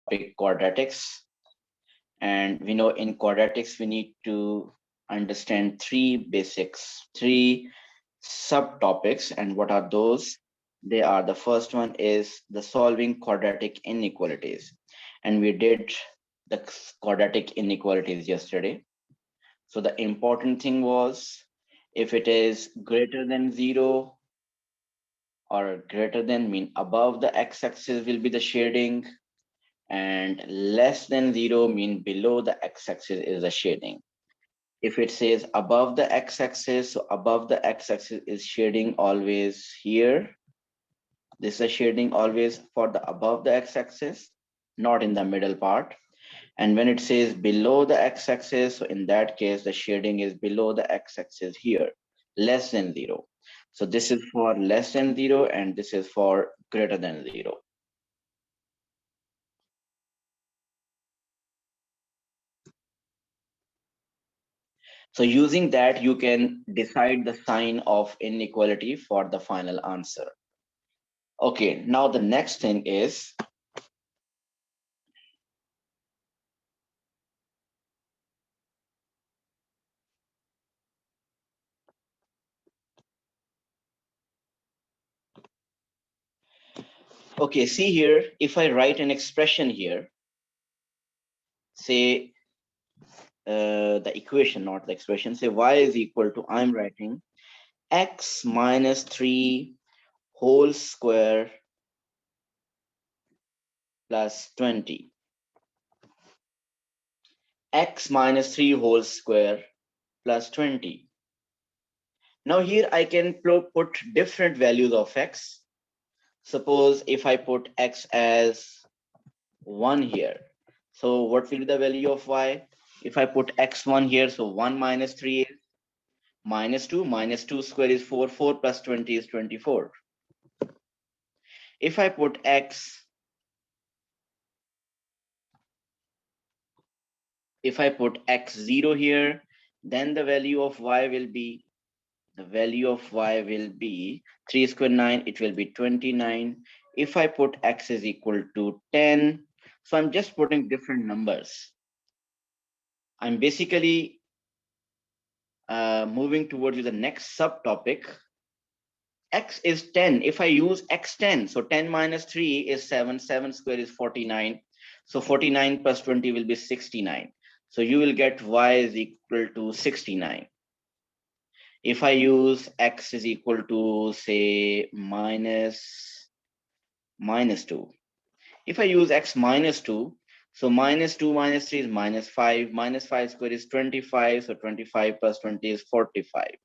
topic quadratics, and we know in quadratics we need to understand three subtopics. And what are those? They are, the first one is the solving quadratic inequalities, and we did the quadratic inequalities yesterday. So the important thing was, if it is greater than 0 or greater than, mean above the x-axis will be the shading, and less than 0 mean below the x-axis is the shading. If it says above the x-axis, so above the x-axis is shading always here. This is a shading always for the above the x-axis, not in the middle part. And when it says below the x-axis, so in that case, the shading is below the x-axis here, less than 0. So this is for less than 0, and this is for greater than 0. So using that, you can decide the sign of inequality for the final answer. Okay, now the next thing is, okay, see here, if I write an expression here, say the equation, not the expression, say y is equal to, I'm writing x minus 3 whole square plus 20. X minus 3 whole square plus 20. Now here I can put different values of x. Suppose if I put x as 1 here, so what will be the value of y? If I put x1 here, so 1 minus 3 is minus 2 square is 4, 4 plus 20 is 24. If I put x0 here, then the value of y will be, 3 square 9, it will be 29. If I put x is equal to 10, so I'm just putting different numbers. I'm basically moving towards the next subtopic. X is 10. If I use x10, so 10 minus 3 is 7, 7 square is 49. So 49 plus 20 will be 69. So you will get y is equal to 69. If I use x is equal to, say, minus 2. If I use x minus 2, so minus 2 minus 3 is minus 5. Minus 5 square is 25. So 25 plus 20 is 45.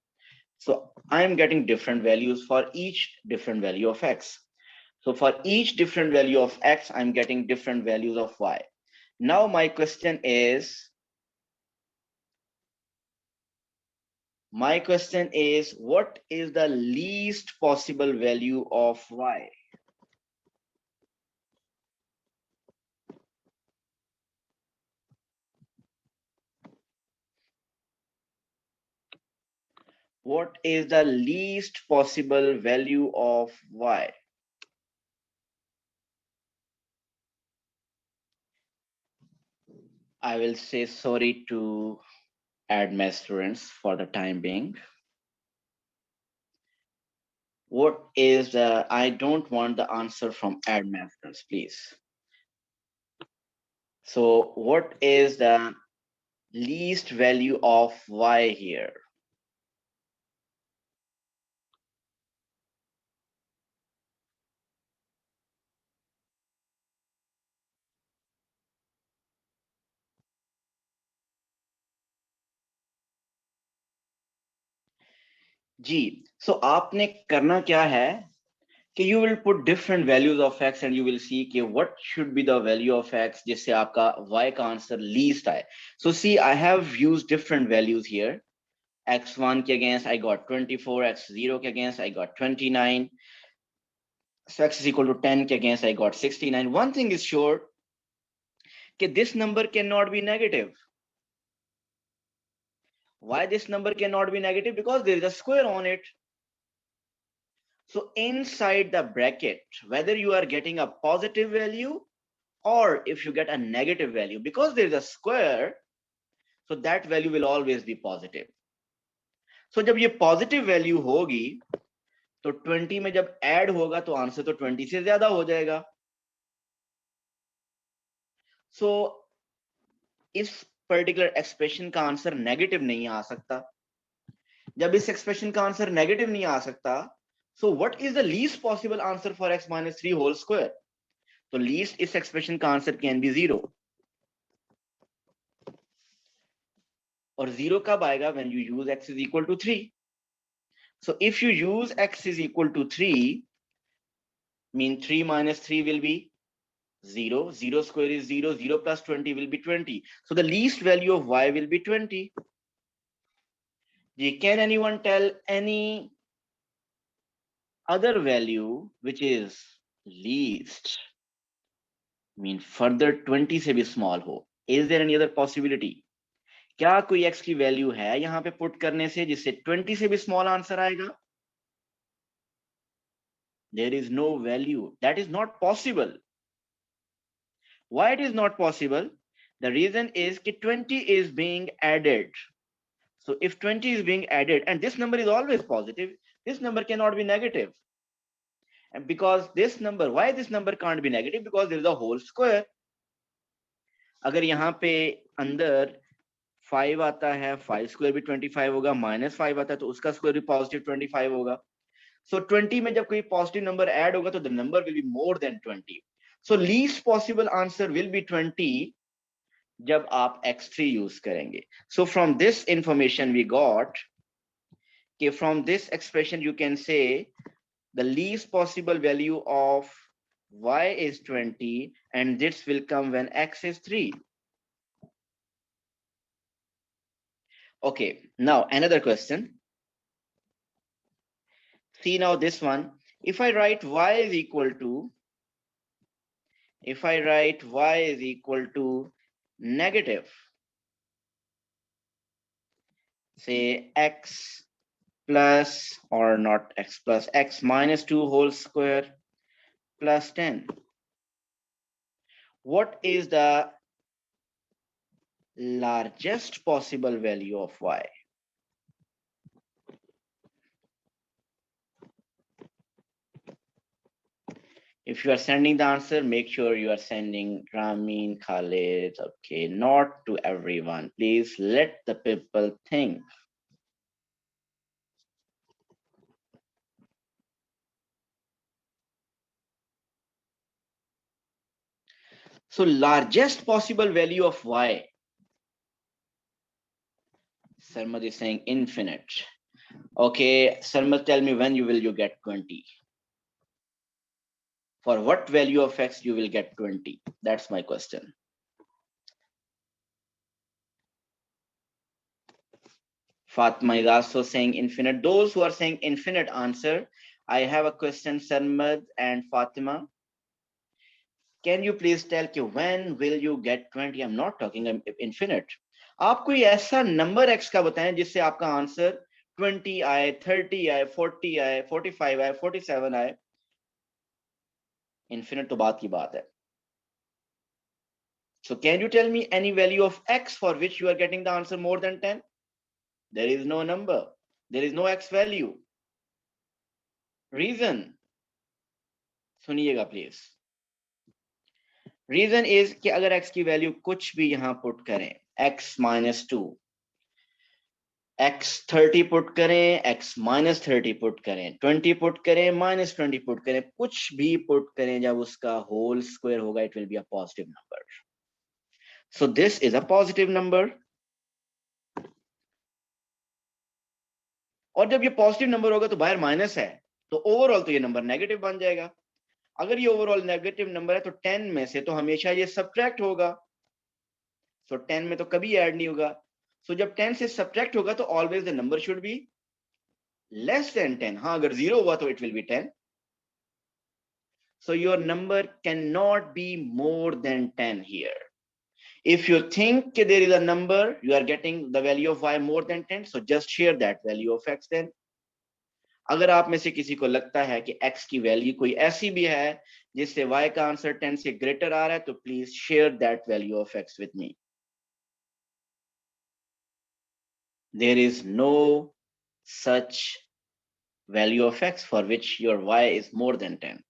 So I'm getting different values for each different value of x. So for each different value of x, I'm getting different values of y. Now my question is, what is the least possible value of y? What is the least possible value of y? I will say sorry to admin students for the time being. What is the, I don't want the answer from admin students, please. So what is the least value of y here? Ji, so आपने करना क्या है कि you will put different values of x and you will see कि what should be the value of x जिससे आपका y का answer least आए. So see, I have used different values here. x1 के against I got 24, x0 के against I got 29. So x is equal to 10 के against I got 69. One thing is sure कि this number cannot be negative. Why this number cannot be negative? Because there is a square on it. So inside the bracket, whether you are getting a positive value or if you get a negative value, because there is a square, so that value will always be positive. So जब ये positive value होगी तो 20 में जब add होगा तो answer तो 20 से ज्यादा हो जाएगा. So इस पर्टिकुलर एक्सप्रेशन का आंसर नेगेटिव नहीं आ सकता. जब इस एक्सप्रेशन का आंसर नेगेटिव नहीं आ सकता, so what is the least possible answer for x minus 3 whole square? तो least इस एक्सप्रेशन का आंसर can be 0. और 0 कब आएगा? when you use x is equal to 3. So if you use x is equal to 3, mean 3 minus 3 will be 0. 0 square is 0. 0 plus 20 will be 20. So the least value of y will be 20. Can anyone tell any other value which is least? Mean further 20 से भी small हो. Is there any other possibility? क्या कोई x की value है यहाँ पे put करने से जिससे 20 से भी स्मॉल आंसर आएगा? There is no value. That is not possible. Why it is not possible? The reason is that 20 is being added. So if 20 is being added, and this number is always positive, this number cannot be negative. And because this number, why this number can't be negative? Because there is a whole square. अगर यहाँ पे अंदर 5 आता है, 5 square भी 25 होगा, -5 आता है तो उसका स्क्वायर भी पॉजिटिव 25 होगा. So 20 में जब कोई पॉजिटिव नंबर ऐड होगा तो the number will be more than 20. So least possible answer will be 20 जब आप x3 यूज करेंगे. So from this information we got, okay, from this expression you can say the least possible value of y is 20 and this will come when x is 3. Okay, now another question. See now this one. If I write y is equal to, negative, say x plus, or not x plus, x minus 2 whole square plus 10. What is the largest possible value of y? If you are sending the answer, make sure you are sending Ramin, Khalid, okay, not to everyone. Please let the people think. So largest possible value of y. Sarmad is saying infinite. Okay, Sarmad, tell me when you get 20. For what value of x you will get 20? That's my question. Fatma is also saying infinite. Those who are saying infinite answer, I have a question, Sarmad and Fatima. Can you please tell me when will you get 20? I'm not talking infinite. आप कोई ऐसा number x का बताएं जिससे आपका answer 20 आए, 30 आए, 40 आए, 45 आए, 47 आए. Infinite तो बात की बात है. So can you tell me any value of x for which you are getting the answer more than 10? There is no number. There is no x value. Reason. सुनिएगा please. Reason is कि अगर x की value कुछ भी यहाँ put करें, x minus 2, x 30 put करें, x minus 30 put करें, 20 put करें, minus 20 put करें, कुछ भी put करें, जब उसका whole square होगा, it will be a positive number. So this is a positive number. और जब ये पॉजिटिव नंबर होगा तो बाहर माइनस है, तो ओवरऑल तो ये नंबर नेगेटिव बन जाएगा. अगर ये ओवरऑल नेगेटिव नंबर है तो 10 में से तो हमेशा ये सब्ट्रैक्ट होगा. सो 10 में तो कभी ऐड नहीं होगा. सो जब 10 से सब्ट्रैक्ट होगा तो always the number should be less than 10. हाँ, अगर 0 हुआ तो it will be 10. So your number can not be more than 10 here. If you think there is a number, you are getting the value of y more than 10, so just share that value of x then. अगर आप में से किसी को लगता है कि x की वैल्यू कोई ऐसी भी है जिससे y का आंसर 10 से ग्रेटर आ रहा है, तो please share that value of x with me. There is no such value of x for which your y is more than 10.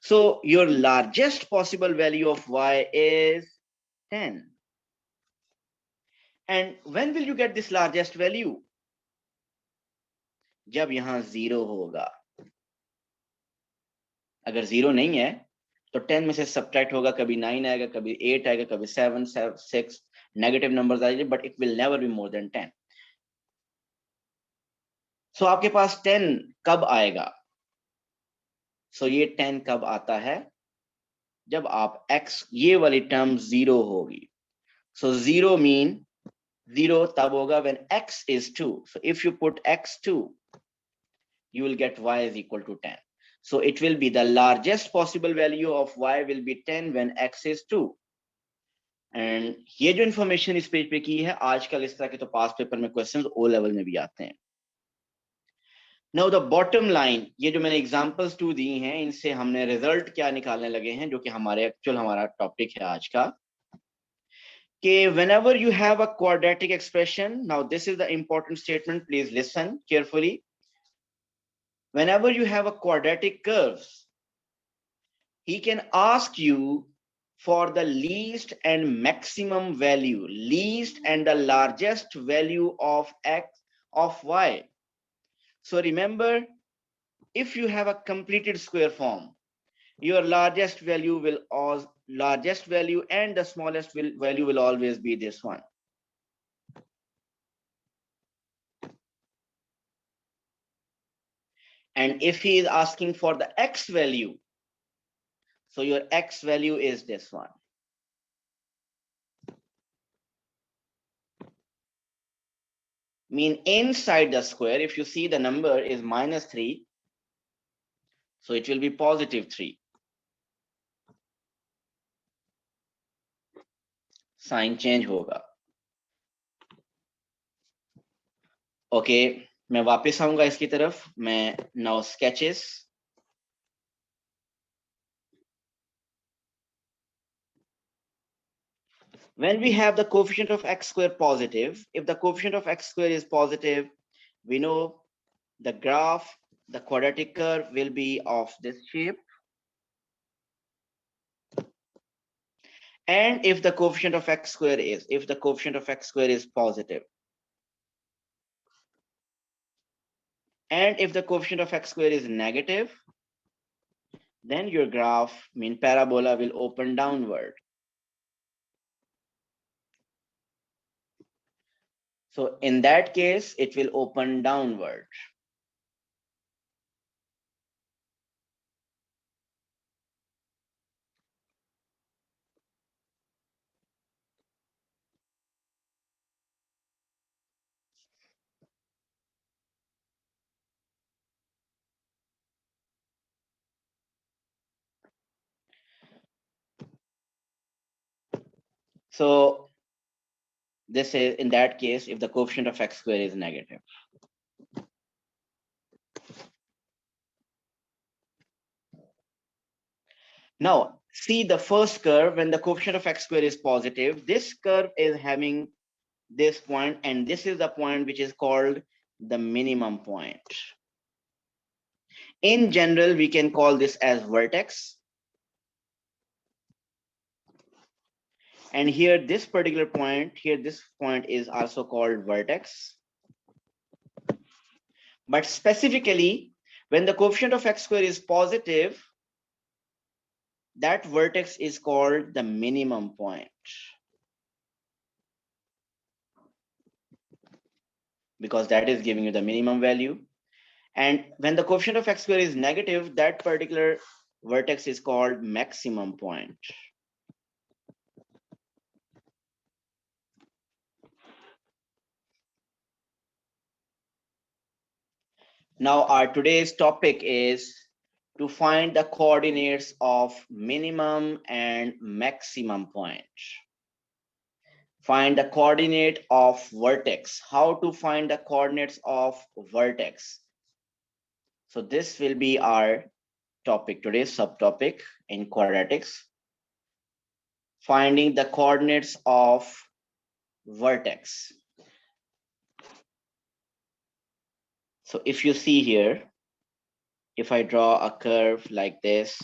So your largest possible value of y is 10. And when will you get this largest value? जब यहां 0 होगा. अगर 0 नहीं है तो 10 में से subtract होगा, कभी 9 आएगा, कभी 8 आएगा, कभी 7, 6 नेगेटिव नंबर्स आएंगे, but it will never be more than 10. सो आपके पास 10 कब आएगा? सो ये 10 कब आता है? जब आप x, ये वाली टर्म 0 होगी. सो 0 मीन 0 तब होगा when x is 2. So if you put x 2, you will get y is equal to 10. So it will be the largest possible value of y will be 10 when x is 2. And ये जो information इस page पे की है, आजकल इस तरह के तो पास पेपर में क्वेश्चंस ओ लेवल में भी आते हैं. नाउ द बॉटम लाइन, ये जो मैंने एग्जांपल्स 2 दी हैं, इनसे हमने रिजल्ट क्या निकालने लगे हैं, जो कि हमारा टॉपिक है आज का, कि whenever you have a quadratic expression, now this is the important statement, please listen carefully. Whenever you have a quadratic curves, he can ask you for the least and maximum value, least and the largest value of x of y. So remember, if you have a completed square form, your largest value and the smallest value will always be this one. And if he is asking for the x value, so your x value is this one. Mean inside the square, if you see the number is -3, so it will be +3. Sign change होगा. Okay, मैं वापस आऊंगा इसकी तरफ. मैं now sketches. When we have the coefficient of x square positive, if the coefficient of x square is positive, we know the graph, the quadratic curve will be of this shape. And if the coefficient of x square is positive, and if the coefficient of x square is negative, then your graph, mean parabola, will open downward. So in that case, it will open downward. So this is in that case if the coefficient of x square is negative. Now see the first curve, when the coefficient of x square is positive, this curve is having this point, and this is the point which is called the minimum point. In general, we can call this as vertex. And here, this particular point, this point is also called vertex. But specifically, when the coefficient of x square is positive, that vertex is called the minimum point, because that is giving you the minimum value. And when the coefficient of x square is negative, that particular vertex is called maximum point. Now our today's topic is to find the coordinates of minimum and maximum point. Find the coordinate of vertex. How to find the coordinates of vertex? So this will be our topic today, subtopic. in quadratics, finding the coordinates of vertex. So if you see here, if I draw a curve like this,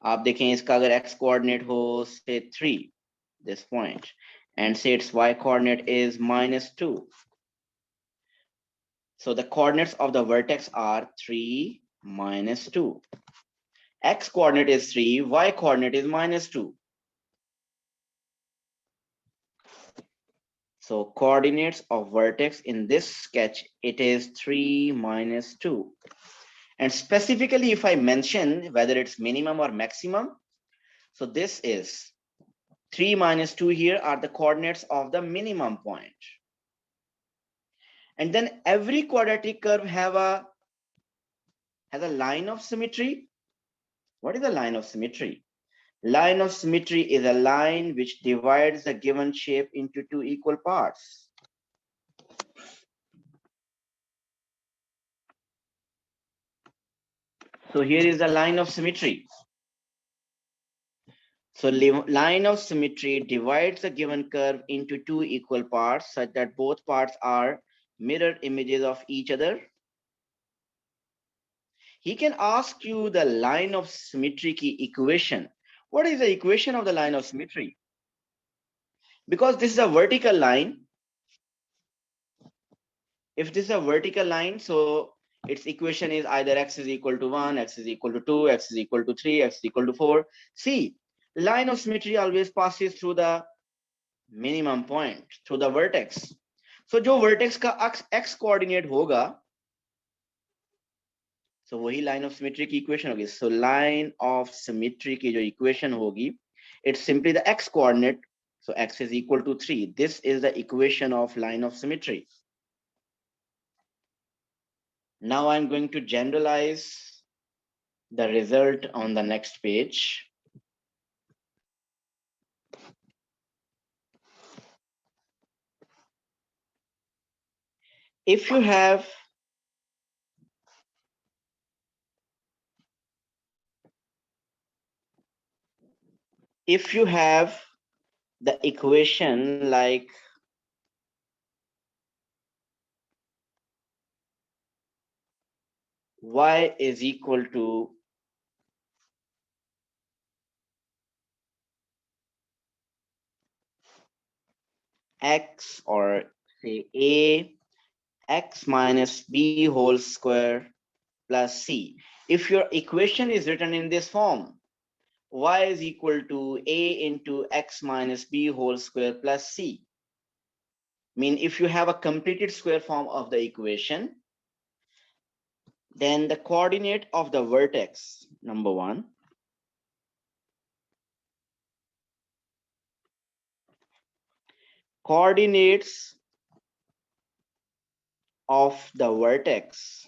आप देखें इसका अगर x coordinate हो say 3, this point, and say its y coordinate is -2. So the coordinates of the vertex are 3, -2. X coordinate is 3, y coordinate is -2. So coordinates of vertex in this sketch, it is 3, -2. And specifically, if I mention whether it's minimum or maximum, so this is 3 -2 here are the coordinates of the minimum point. And then every quadratic curve has a line of symmetry. What is the line of symmetry? Line of symmetry is a line which divides a given shape into two equal parts. So here is the line of symmetry. So line of symmetry divides a given curve into two equal parts such that both parts are mirror images of each other. He can ask you the line of symmetry key equation. What is the equation of the line of symmetry? Because this is a vertical line. If this is a vertical line, so its equation is either x is equal to 1, x is equal to 2, x is equal to 3, x is equal to 4. See, line of symmetry always passes through the minimum point, through the vertex. So जो vertex का x coordinate होगा, so वही line of symmetry की equation होगी. So line of symmetry की जो equation होगी, it's simply the x coordinate. So x is equal to 3. This is the equation of line of symmetry. Now I'm going to generalize the result on the next page. If you have the equation like y is equal to x, or say a x minus b whole square plus c. If your equation is written in this form, y is equal to a into x minus b whole square plus c. Mean if you have a completed square form of the equation, then the coordinate of the vertex, number 1, coordinates of the vertex,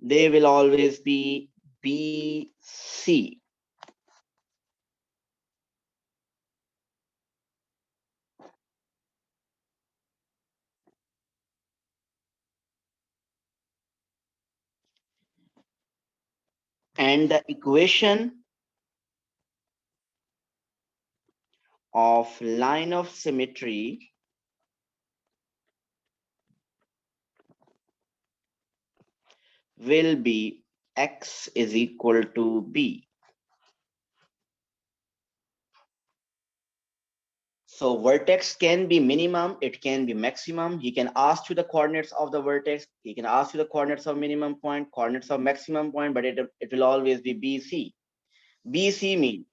they will always be BC. And the equation of line of symmetry will be x is equal to b. So vertex can be minimum, it can be maximum. He can ask you the coordinates of the vertex, he can ask you the coordinates of minimum point, coordinates of maximum point, but it will always be BC. BC mean,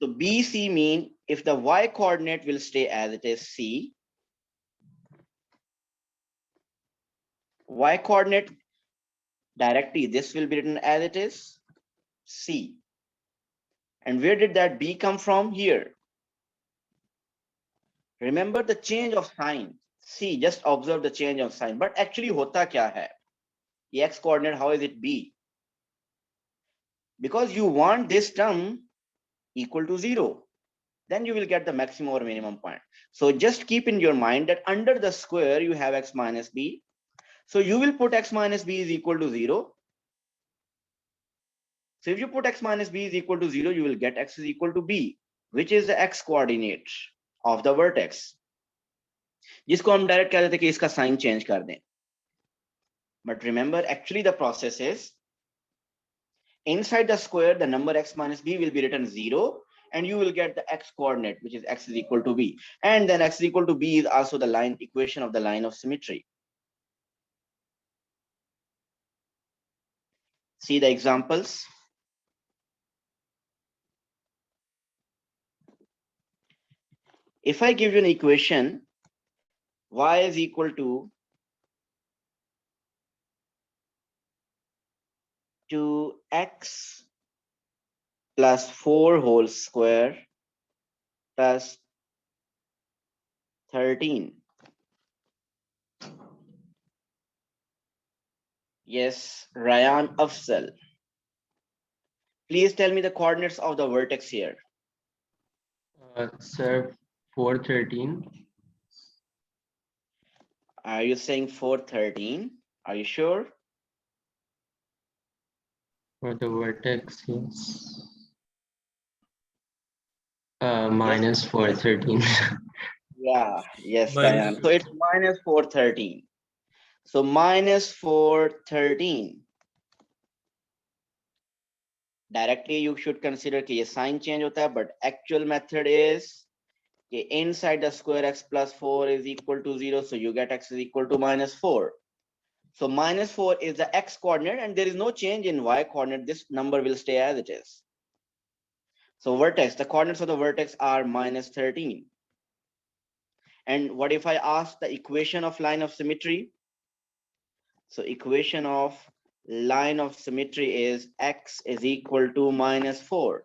so BC mean if the y coordinate will stay as it is C, y coordinate directly, this will be written as it is C. And where did that B come from? Here. Remember the change of sign. See, just observe the change of sign. But actually hota kya hai? The x coordinate, how is it B? Because you want this term equal to 0. Then you will get the maximum or minimum point. So just keep in your mind that under the square, you have x minus b. So you will put x minus b is equal to 0. So if you put x minus b is equal to 0, you will get x is equal to b, which is the x coordinate of the vertex. जिसको हम direct कह देते कि इसका sign change कर दें. But remember, actually the process is inside the square, the number x minus b will be written 0, and you will get the x coordinate, which is x is equal to b. And then x is equal to b is also the line equation of the line of symmetry. See the examples. If I give you an equation, y is equal to 2x plus 4 whole square plus 13. Yes, Ryan Afzal. Please tell me the coordinates of the vertex here. Sir, 413. Are you saying 413? Are you sure? For the vertex, yes. Minus 413. Yeah, yes, Ryan. So it's minus 413. So minus 413. Directly you should consider कि ये sign change होता है, but actual method is कि inside the square x plus 4 is equal to 0, so you get x is equal to minus 4. So minus 4 is the x coordinate, and there is no change in y coordinate. This number will stay as it is. So vertex, the coordinates of the vertex are minus 13. And what if I ask the equation of line of symmetry? So equation of line of symmetry is x is equal to minus 4.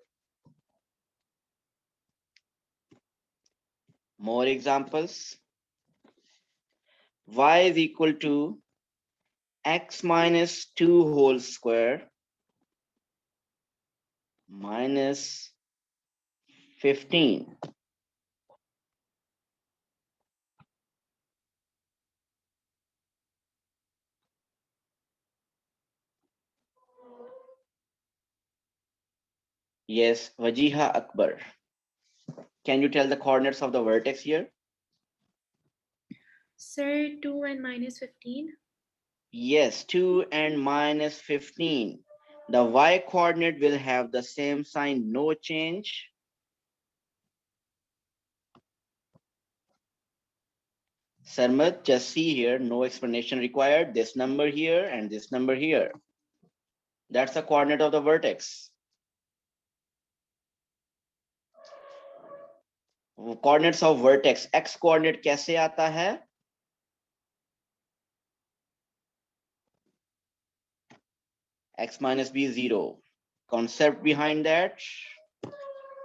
More examples. Y is equal to x minus 2 whole square minus 15. Yes, Wajiha Akbar. Can you tell the coordinates of the vertex here? Sir, 2 and minus 15. Yes, 2 and minus 15. The y coordinate will have the same sign, no change. Sarmat, just see here, no explanation required. This number here and this number here. That's the coordinate of the vertex. Coordinates of vertex, x coordinate कैसे आता है? X minus b 0. Concept behind that,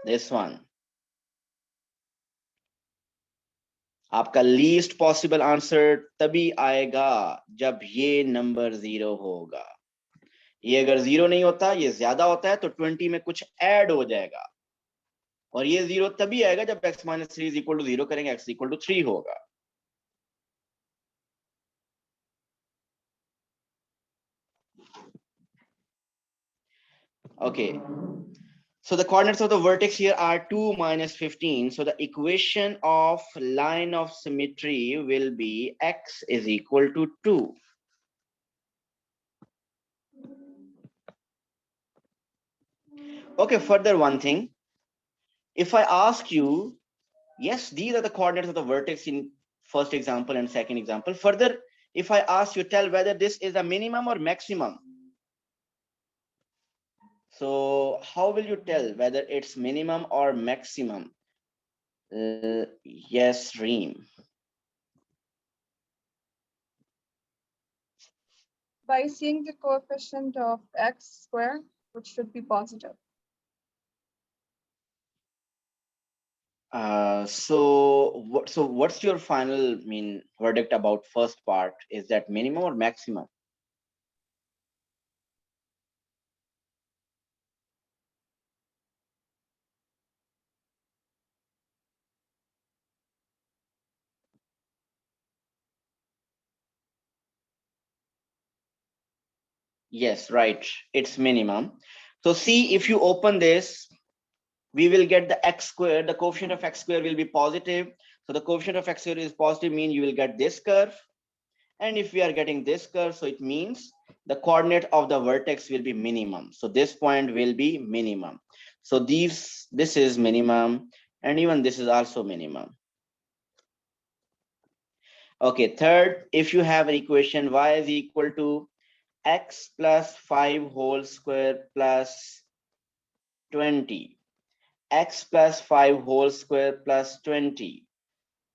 this one. आपका least possible answer तभी आएगा जब ये number 0 होगा. ये अगर 0 नहीं होता, ये ज्यादा होता है, तो 20 में कुछ ऐड हो जाएगा. और ये 0 तभी आएगा जब x minus 3 is equal to 0 करेंगे, x equal to 3 होगा. Okay. So the coordinates of the vertex here are 2 minus 15. So the equation of line of symmetry will be x is equal to 2. Okay, further one thing. If I ask you, yes, these are the coordinates of the vertex in first example and second example. Further, if I ask you, tell whether this is a minimum or maximum. So how will you tell whether it's minimum or maximum? Yes, Reem. By seeing the coefficient of x square, which should be positive. So what's your final verdict about first part? Is that minimum or maximum? Yes, right. It's minimum. So see, if you open this, we will get the x squared. The coefficient of x squared will be positive. So the coefficient of x squared is positive, mean you will get this curve. And if we are getting this curve, so it means the coordinate of the vertex will be minimum. So this point will be minimum. So this is minimum, and even this is also minimum. Okay, third, if you have an equation y is equal to x plus 5 whole square plus 20, x plus 5 whole square plus 20,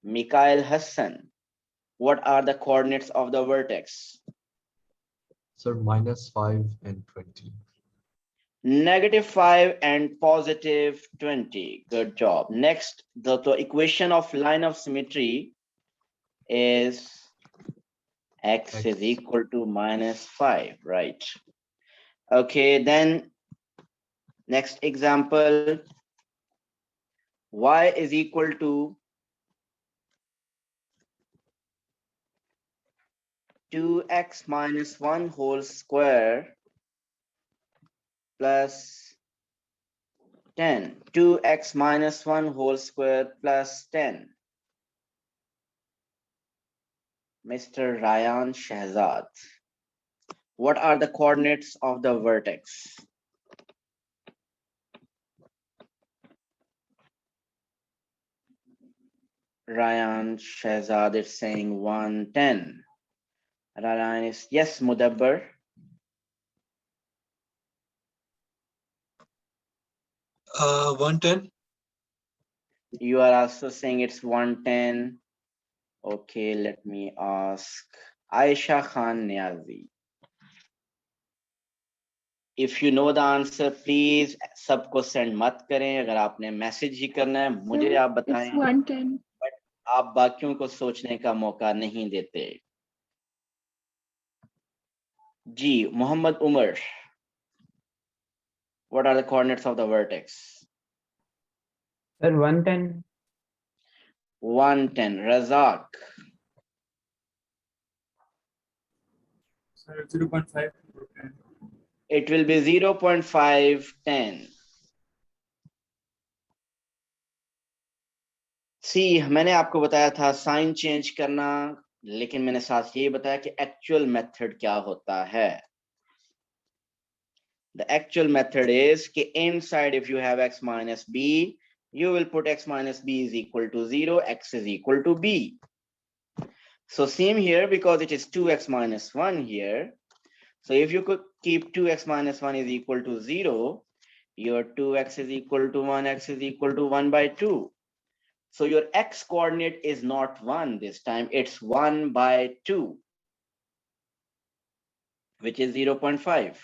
Mikhail Hassan, what are the coordinates of the vertex? Sir, -5 and 20. -5 and positive 20. Good job. Next, the equation of line of symmetry is x is equal to -5, right? Okay, then next example, y is equal to 2x minus 1 whole square plus 10. 2x minus 1 whole square plus 10. Mr. Ryan Shahzad, what are the coordinates of the vertex? Ryan Shahzad is saying 110. Ryan is, yes, Mudabbar. 110. You are also saying it's 110. Okay, let me ask Aisha Khan Niazi. If you know the answer, please सबको send मत करें. अगर आपने message ही करना है, मुझे आप बताएं. It's 110. आप बाकियों को सोचने का मौका नहीं देते. जी, Mohammad Umar. What are the coordinates of the vertex? Sir, 110. 110. Razak. Sir, 0.5. It will be 0.510. See, मैंने आपको बताया था साइन चेंज करना, लेकिन मैंने साथ ये बताया कि एक्चुअल मेथड क्या होता है. The actual method is कि inside if you have x minus b, you will put x minus b is equal to 0, x is equal to b. So same here, because it is 2x minus 1 here. So if you could keep 2x minus 1 is equal to 0, your 2x is equal to 1, x is equal to 1 by 2. So your x coordinate is not 1 this time, it's 1 by 2, which is 0.5.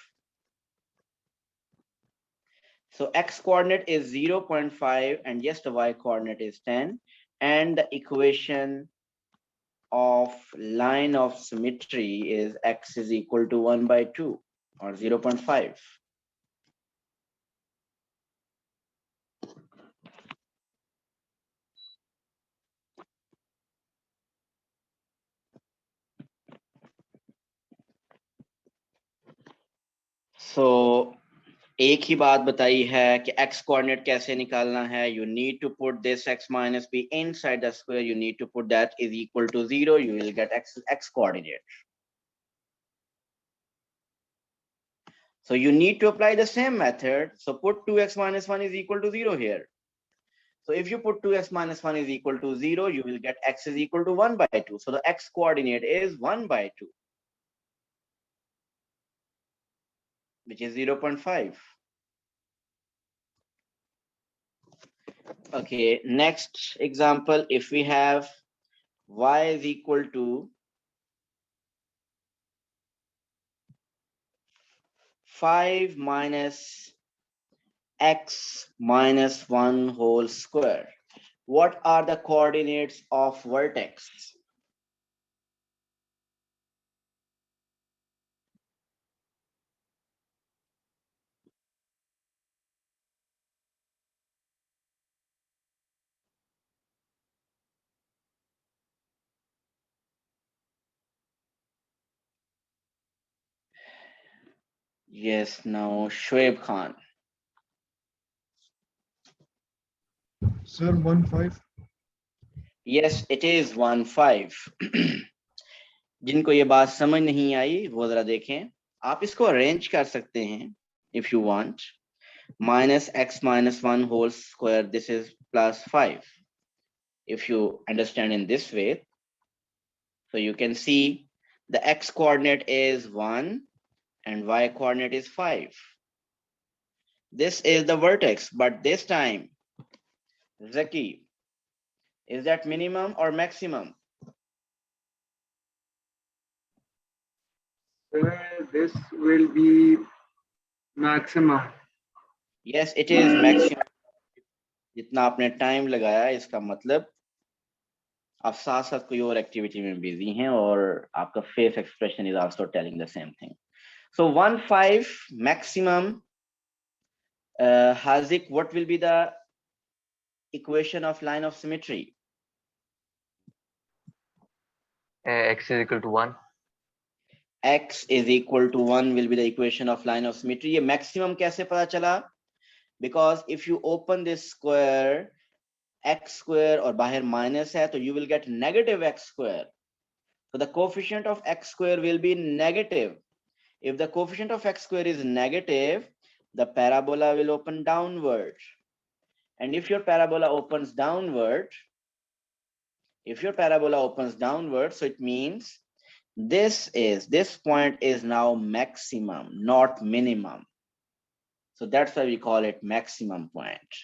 So x coordinate is 0.5, and yes, the y coordinate is 10, and the equation of line of symmetry is x is equal to 1 by 2 or 0.5. So एक ही बात बताई है कि x coordinate कैसे निकालना है. You need to put this x minus b inside the square. You need to put that is equal to 0. You will get x coordinate. So you need to apply the same method. So put 2x minus 1 is equal to 0 here. So if you put 2x minus 1 is equal to 0, you will get x is equal to 1 by 2. So the x coordinate is 1 by 2, which is 0.5. Okay, next example, if we have y is equal to 5 minus x minus 1 whole square. What are the coordinates of vertex? Yes, now Shoaib Khan. Sir, 1 5. Yes, it is 1 5. जिनको ये बात समझ नहीं आई वो जरा देखें, आप इसको अरेंज कर सकते हैं if you want. Minus x minus 1 whole square, this is plus 5. If you understand in this way, so you can see the x coordinate is 1 and y coordinate is 5. This is the vertex, but this time, Zaki, is that minimum or maximum? This will be maximum. Yes, it is maximum. जितना आपने time लगाया इसका मतलब आप साथ साथ कोई और एक्टिविटी में बिजी हैं और आपका face expression is also telling the same thing. So 1 5 maximum. Hazik, what will be the equation of line of symmetry? X is equal to 1. X is equal to 1 will be the equation of line of symmetry. ये maximum कैसे पता चला? Because if you open this square, x square और बाहर minus है तो you will get negative x square. So the coefficient of x square will be negative. If the coefficient of x square is negative, the parabola will open downward. And if your parabola opens downward, so it means this point is now maximum, not minimum. So that's why we call it maximum point.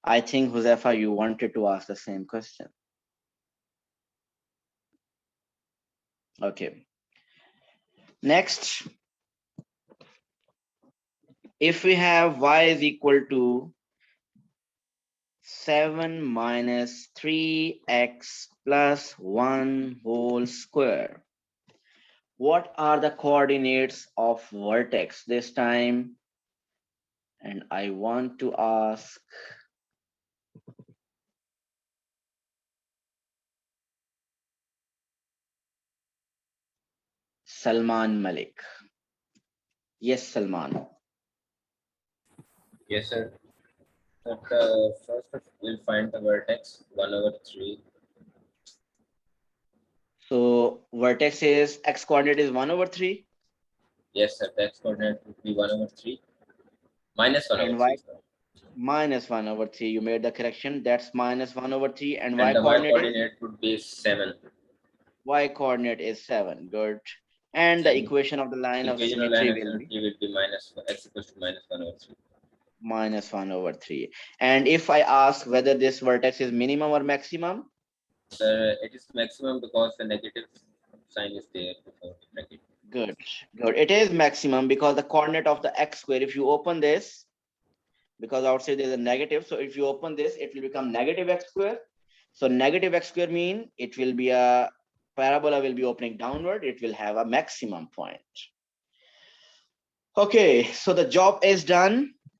I think, Josefa, you wanted to ask the same question. Okay. Next, if we have y is equal to 7 minus 3x plus 1 whole square, what are the coordinates of vertex this time? And I want to ask Salman Malik. Yes, Salman. Yes, sir. But first we'll find the vertex 1/3. So vertex is x coordinate is 1/3. Yes, sir. The x coordinate would be 1/3 minus 1/3. And y minus 1/3. You made the correction. That's minus 1/3. And y the coordinate would be 7. Y coordinate is 7. Good. And the equation of the line of symmetry will be minus x equals to minus 1/3. minus 1/3. And if I ask whether this vertex is minimum or maximum? It is maximum because the negative sign is there before the bracket. Good. Good. It is maximum because the coordinate of the x square, if you open this, because outside there's a negative, so if you open this, it will become negative x square. So negative x square mean it will be a parabola will be opening downward. It will have a maximum point. Okay, so the job is done.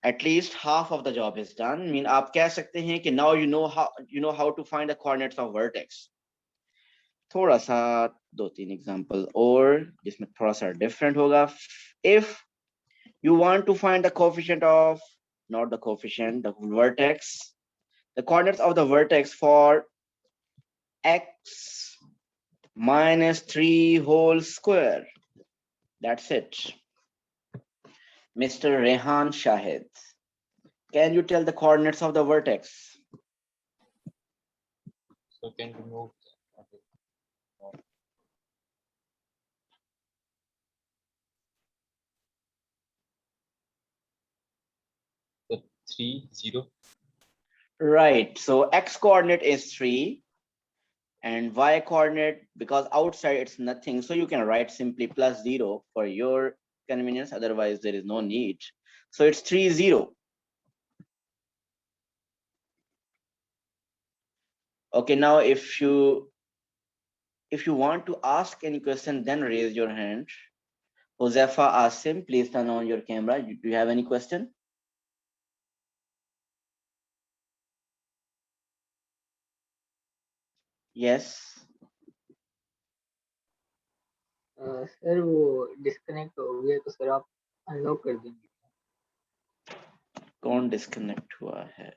At least half of the job is done. I mean, आप कह सकते हैं कि now you know how to find the coordinates of vertex. थोड़ा सा 2-3 example और जिसमें थोड़ा सा different होगा. If you want to find the coefficient of, not the coefficient, the vertex, the coordinates of the vertex for x minus 3 whole square. That's it. Mr. Rehan Shahid, can you tell the coordinates of the vertex? So can remove the 3 0. Right, so x coordinate is 3 and y coordinate, because outside it's nothing, so you can write simply +0 for your convenience, otherwise there is no need. So it's 3 0. Okay, now if you want to ask any question, then raise your hand. Josefa Asim, please turn on your camera. Do you have any question? Yes. Sir वो disconnect हो गया तो sir आप unlock कर देंगे कौन disconnect हुआ है?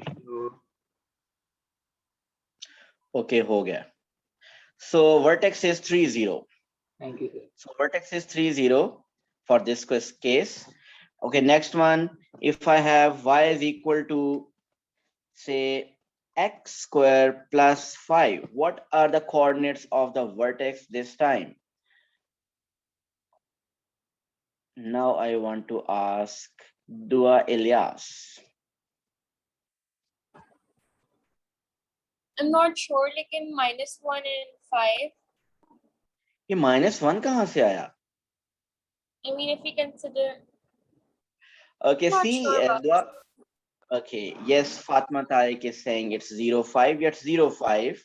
तो ओके, हो गया. So vertex is 3 0. Thank you sir So vertex is 3 0 for this case. Okay, next one. If I have y is equal to say x square plus 5, what are the coordinates of the vertex this time? Now I want to ask Dua Ilyas. I'm not sure, लेकिन -1 and 5. ये -1 कहाँ से आया? I mean, if we consider, Okay, not see, sure about Dua. Okay, yes, Fatma Tariq is saying it's 0.5, yet 0.5,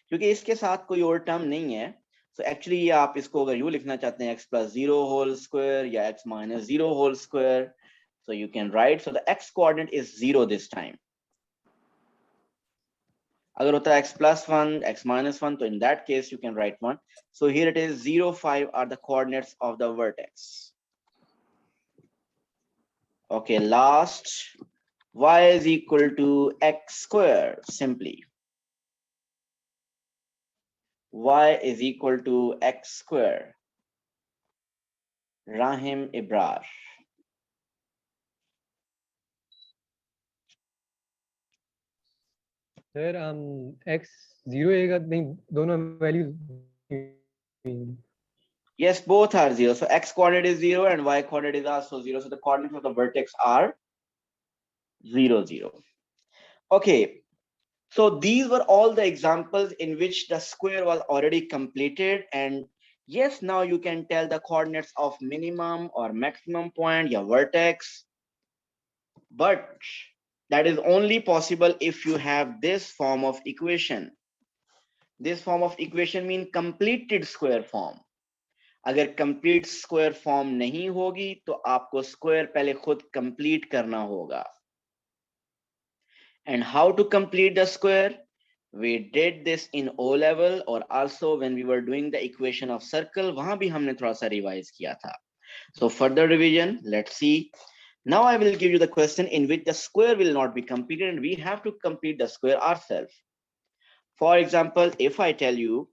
क्योंकि इसके साथ कोई और टर्म नहीं है. So actually ये आप इसको अगर यूँ लिखना चाहते हैं x plus 0 whole square या x minus 0 whole square, so you can write, so the x coordinate is 0 this time. अगर होता है x plus 1, x minus 1, so in that case you can write 1. So here it is 0, 5 are the coordinates of the vertex. Okay, last, y is equal to x square, simply. Y is equal to x square. Rahim Ibrar. Sir x 0 आएगा नहीं, दोनों values. Yes, both are 0. So x coordinate is 0 and y coordinate is also 0. So the coordinates of the vertex are 0, 0. Okay. So these were all the examples in which the square was already completed. And yes, now you can tell the coordinates of minimum or maximum point, your vertex. But that is only possible if you have this form of equation. This form of equation means completed square form. अगर complete square form नहीं होगी तो आपको square पहले खुद complete करना होगा. And how to complete the square? We did this in O level और also when we were doing the equation of circle, वहां भी हमने थोड़ा सा रिवाइज किया था. So further revision, let's see. Now I will give you the question in which the square will not be completed and we have to complete the square ourselves. For example, if I tell you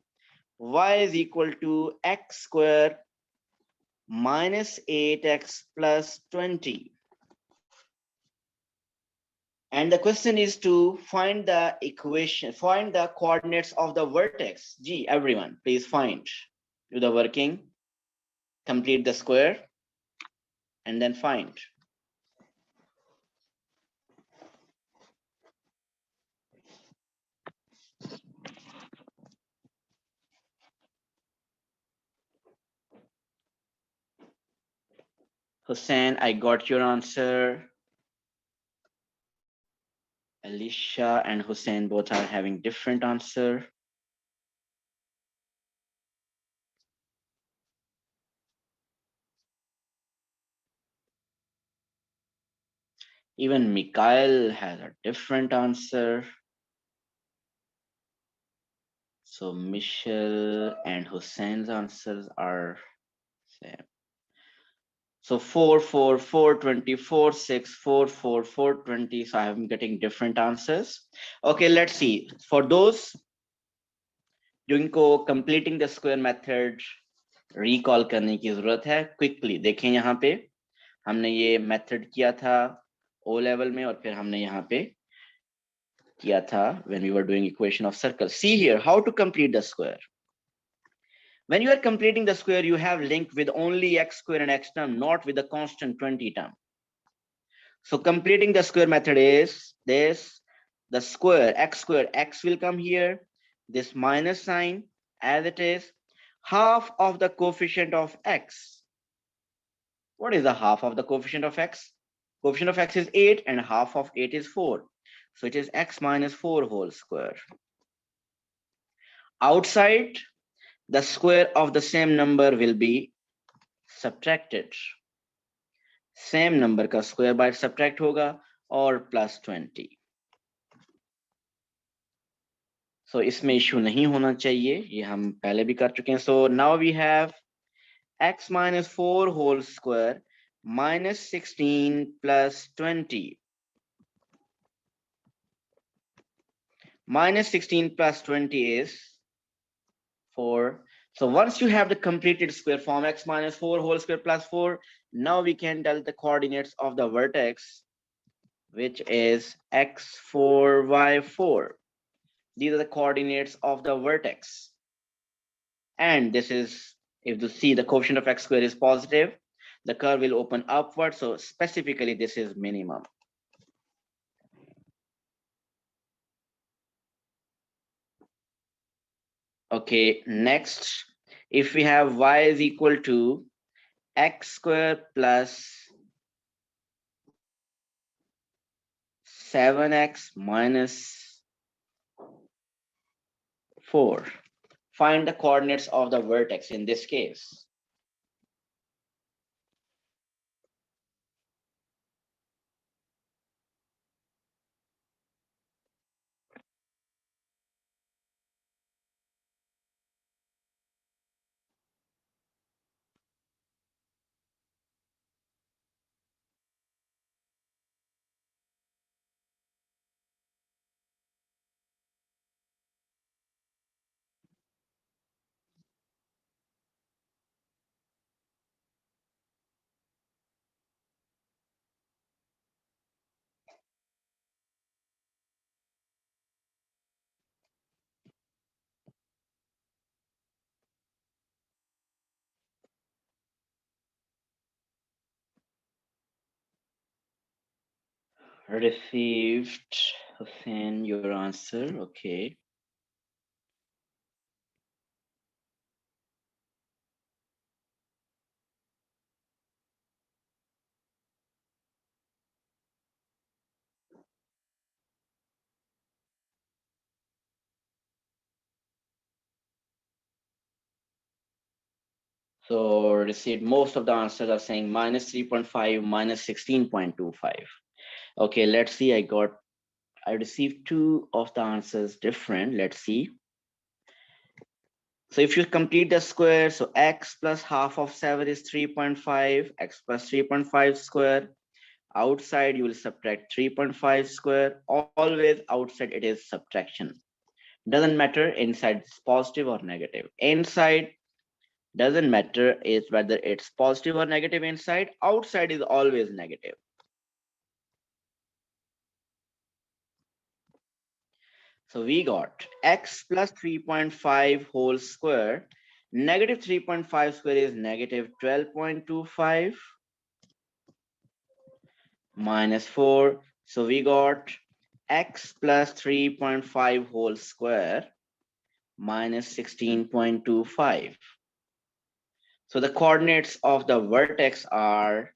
y is equal to x square minus 8x plus 20. And the question is to find the equation, find the coordinates of the vertex. Gee, everyone, please find. Do the working, complete the square, and then find. Hussein, I got your answer. Alicia and Hussein both are having different answer. Even Mikhail has a different answer. So Michelle and Hussein's answers are same. So 4, 4, 420, 4, 6, 4, 4, 420. So I am getting different answers. Okay, let's see. For those जिनको completing the square method recall करने की जरूरत है, quickly देखें यहाँ पे हमने ये method किया था O level में और फिर हमने यहाँ पे किया था when we were doing equation of circle. See here how to complete the square. When you are completing the square, you have link with only x square and x term, not with the constant 20 term. So completing the square method is this, the square, x will come here, this minus sign as it is, half of the coefficient of x. What is the half of the coefficient of x? Coefficient of x is 8 and half of 8 is 4. So it is x minus 4 whole square. Outside, the square of the same number will be subtracted. Same number का square by subtract होगा और plus 20. So इसमें issue नहीं होना चाहिए, ये हम पहले भी कर चुके हैं. So now we have x minus 4 whole square minus 16 plus 20. Minus 16 plus 20 is 4. So once you have the completed square form, x minus 4 whole square plus 4, now we can tell the coordinates of the vertex, which is x4, y4. These are the coordinates of the vertex. And this is, if you see the coefficient of x square is positive, the curve will open upward. So specifically, this is minimum. Okay, next, if we have y is equal to x square plus 7x minus 4. Find the coordinates of the vertex in this case. Received, Hussein, your answer. Okay. So received, most of the answers are saying minus 3.5, minus 16.25. Okay, let's see. I received 2 of the answers different. Let's see. So if you complete the square, so x plus half of 7 is 3.5, x plus 3.5 square. Outside, you will subtract 3.5 square. Always outside, it is subtraction. Doesn't matter inside it's positive or negative. Inside doesn't matter is whether it's positive or negative inside. Outside is always negative. So we got x plus 3.5 whole square. Negative 3.5 square is negative 12.25 minus 4. So we got x plus 3.5 whole square minus 16.25. So the coordinates of the vertex are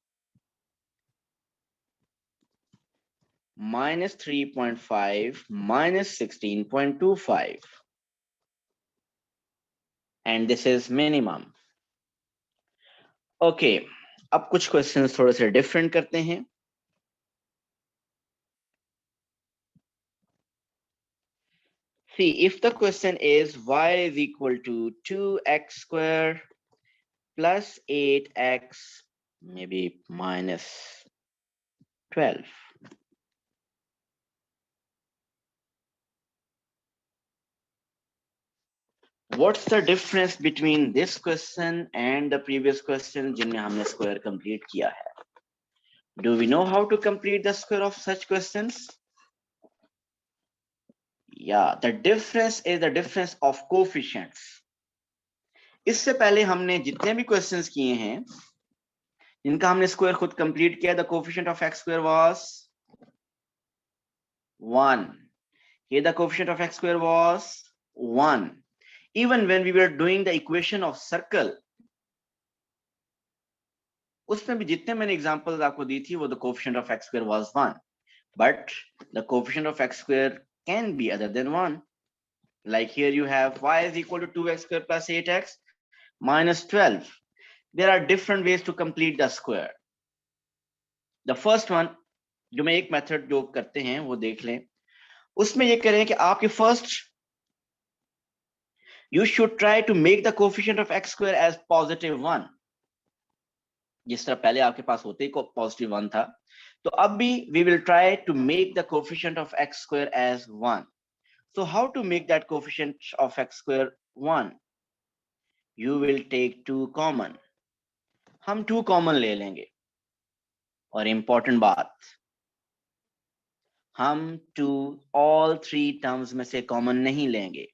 minus 3.5 minus 16.25. And this is minimum. Okay, अब कुछ questions थोड़े से different करते हैं. See, if the question is y is equal to 2x square plus 8x, maybe minus 12. What's the difference between this question and the previous question जिनमें हमने square complete किया है? Do we know how to complete the square of such questions? Yeah, the difference is the difference of coefficients. इससे पहले हमने जितने भी questions किए हैं, जिनका हमने square खुद complete किया, the coefficient of x square was 1. Here the coefficient of x square was 1. Even when we were doing the equation of circle, उसमें भी जितने मैंने examples आपको दी थी, वो the coefficient of x square was 1. But the coefficient of x square can be other than 1. Like here you have y is equal to 2x square plus 8x minus 12. There are different ways to complete the square. The first one, जो मैं एक method जो करते हैं वो देख लें. उसमें ये करें कि आपके first, you should try to make the coefficient of x square as positive 1. जिस तरह पहले आपके पास होते ही पॉजिटिव 1 था, तो अब भी we will try to make the coefficient of x square as 1. So how to make that coefficient of x square 1? You will take 2 common. हम 2 कॉमन ले लेंगे, और इंपॉर्टेंट बात, हम 2 all 3 टर्म्स में से कॉमन नहीं लेंगे.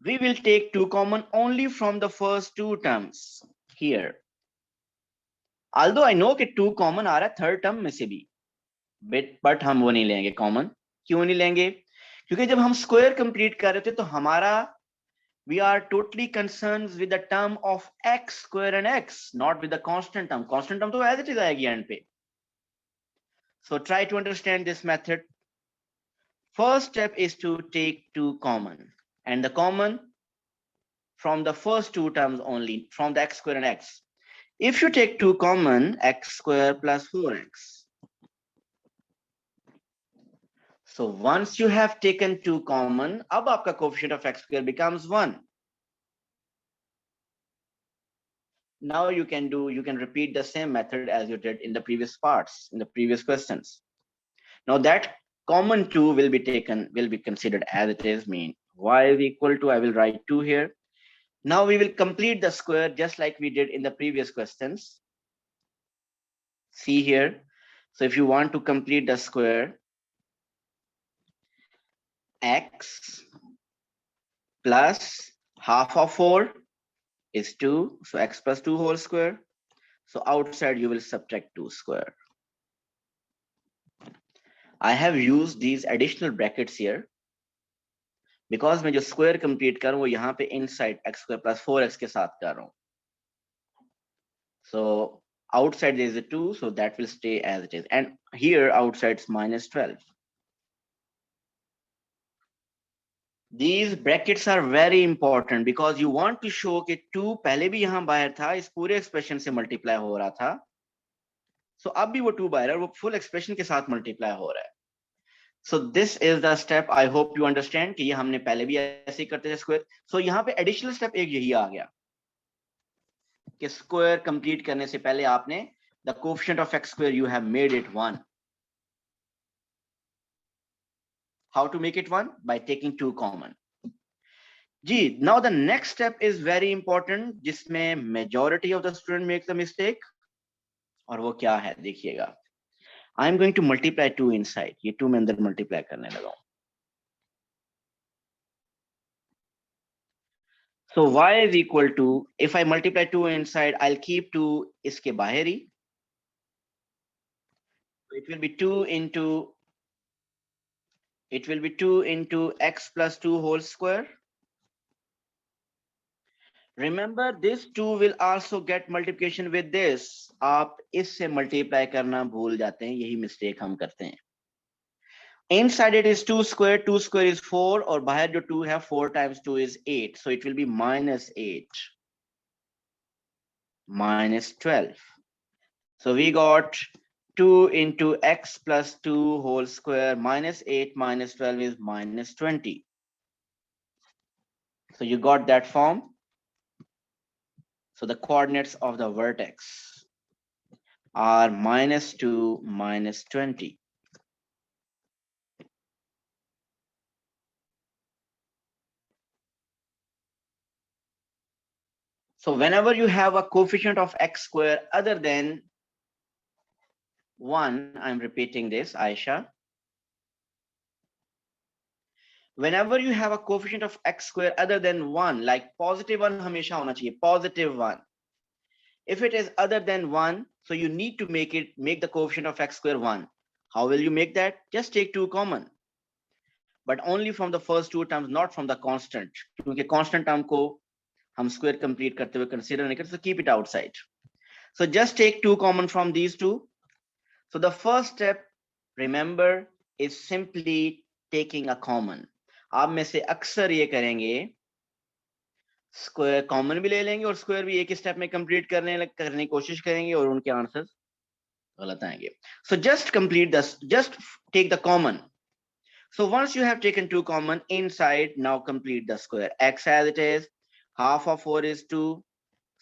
We will take 2 common only from the first 2 terms here. Although I know कि 2 कॉमन आ रहा है थर्ड टर्म में से भी, बट हम वो नहीं लेंगे कॉमन. क्यों नहीं लेंगे? क्योंकि जब हम स्क्वायर कंप्लीट कर रहे थे तो हमारा we are totally concerned with the term of x square and x, not with the constant term. Constant term तो as it is आएगी end पे. So try to understand this method. First step is to take 2 common, and the common from the first 2 terms only, from the x square and x. If you take 2 common, x square plus 4x. So once you have taken 2 common, अब आपका coefficient of x square becomes 1. Now you can repeat the same method as you did in the previous parts, in the previous questions. Now that common 2 will be considered as it is, mean y is equal to, I will write 2 here. Now we will complete the square just like we did in the previous questions. See here. So if you want to complete the square, x plus half of 4 is 2. So x plus 2 whole square. So outside you will subtract 2 square. I have used these additional brackets here because मैं जो square complete कर रहा हूँ वो यहाँ पे inside x square plus 4x के साथ कर रहा हूँ. So outside there is a 2, so that will stay as it is. And here outside is minus 12. These brackets are very important because you want to show कि 2 पहले भी यहाँ बाहर था, इस पूरे एक्सप्रेशन से मल्टीप्लाई हो रहा था. So अब भी वो 2 बाहर है और वो फुल एक्सप्रेशन के साथ मल्टीप्लाई हो रहा है. So this is the step. I hope you understand कि ये हमने पहले भी ऐसे ही करते थे स्क्वायर. So यहाँ पे एडिशनल स्टेप एक यही आ गया कि स्क्वायर कंप्लीट करने से पहले आपने the coefficient of x square you have made it 1. How to make it 1? By taking 2 common. Ji, now the next step is very important जिसमें majority of the student makes the mistake. और वो क्या है देखिएगा. I am going to multiply 2 inside. ये 2 में अंदर multiply करने लगा हूँ. So y is equal to, if I multiply 2 inside, I'll keep 2 इसके बाहर ही. So it will be 2 into x plus 2 whole square. Remember this 2 will also get multiplication with this. आप इससे multiply करना भूल जाते हैं, यही mistake हम करते हैं. Inside it is 2 square, 2 square is 4, और बाहर जो 2 है 4 times 2 is 8. So it will be minus 8 minus 12. So we got 2 into x plus 2 whole square minus 8 minus 12 is minus 20. So you got that form. So the coordinates of the vertex are minus 2 minus 20. So whenever you have a coefficient of x square other than 1, I'm repeating this, Aisha. Whenever you have a coefficient of x square other than 1, like positive 1 हमेशा होना चाहिए, positive 1. If it is other than 1, so you need to make the coefficient of x square 1. How will you make that? Just take 2 common. But only from the first 2 terms, not from the constant. क्योंकि constant term को हम square complete करते हुए consider नहीं करते, so keep it outside. So just take 2 common from these 2. So the first step, remember, is simply taking a common. आप में से अक्सर ये करेंगे, स्क्वायर कॉमन भी ले लेंगे और स्क्वायर भी एक स्टेप में कंप्लीट करने की कोशिश करेंगे और उनके आंसर्स गलत आएंगे. So just complete this, just take the common. So once you have taken 2 common inside, now complete the square. X as it is, half of 4 is 2.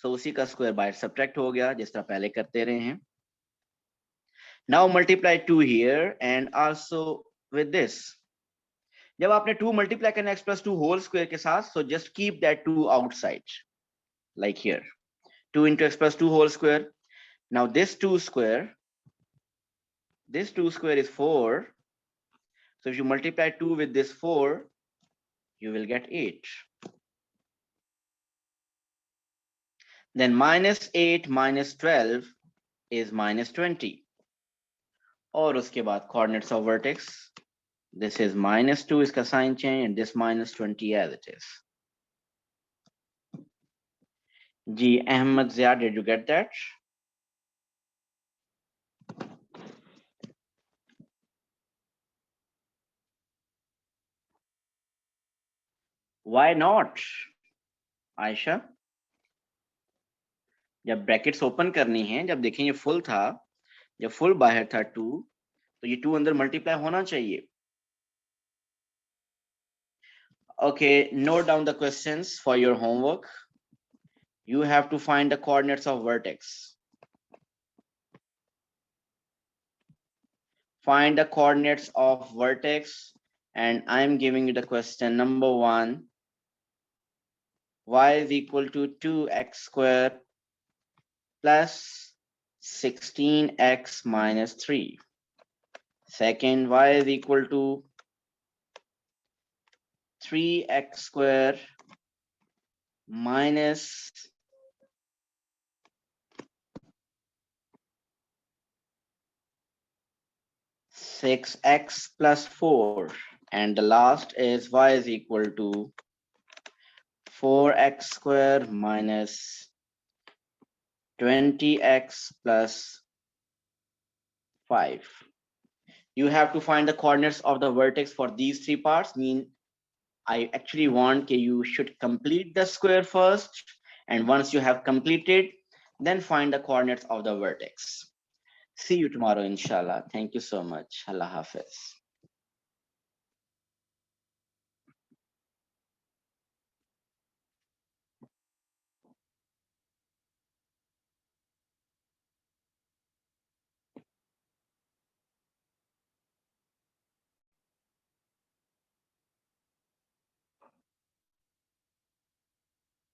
So उसी का स्क्वायर बाहर सब्ट्रैक्ट हो गया जिस तरह पहले करते रहे हैं. Now multiply 2 here and also with this. जब आपने 2 multiply करना x plus 2 whole square के साथ, so just keep that 2 outside, like here. 2 into x plus 2 whole square. Now this 2 square is 4. So if you multiply 2 with this 4, you will get 8. Then minus 8 minus 12 is minus 20. और उसके बाद coordinates of vertex. This is minus 2 इसका sign change and this minus 20 as it is. Ji Ahmed Ziad, did you get that? Why not? Aisha? जब brackets open करनी है, जब देखें ये फुल था, जब फुल बाहर था 2, तो ये 2 अंदर मल्टीप्लाई होना चाहिए. Okay, note down the questions for your homework. You have to find the coordinates of vertex. Find the coordinates of vertex, and I'm giving you the question number 1. Y is equal to 2x squared plus 16x minus 3. Second, y is equal to 3x squared minus 6x plus 4. And the last is y is equal to 4x squared minus 20x plus 5. You have to find the coordinates of the vertex for these 3 parts. I actually want you should complete the square first, and once you have completed, then find the coordinates of the vertex. See you tomorrow, inshallah. Thank you so much. Allah Hafiz.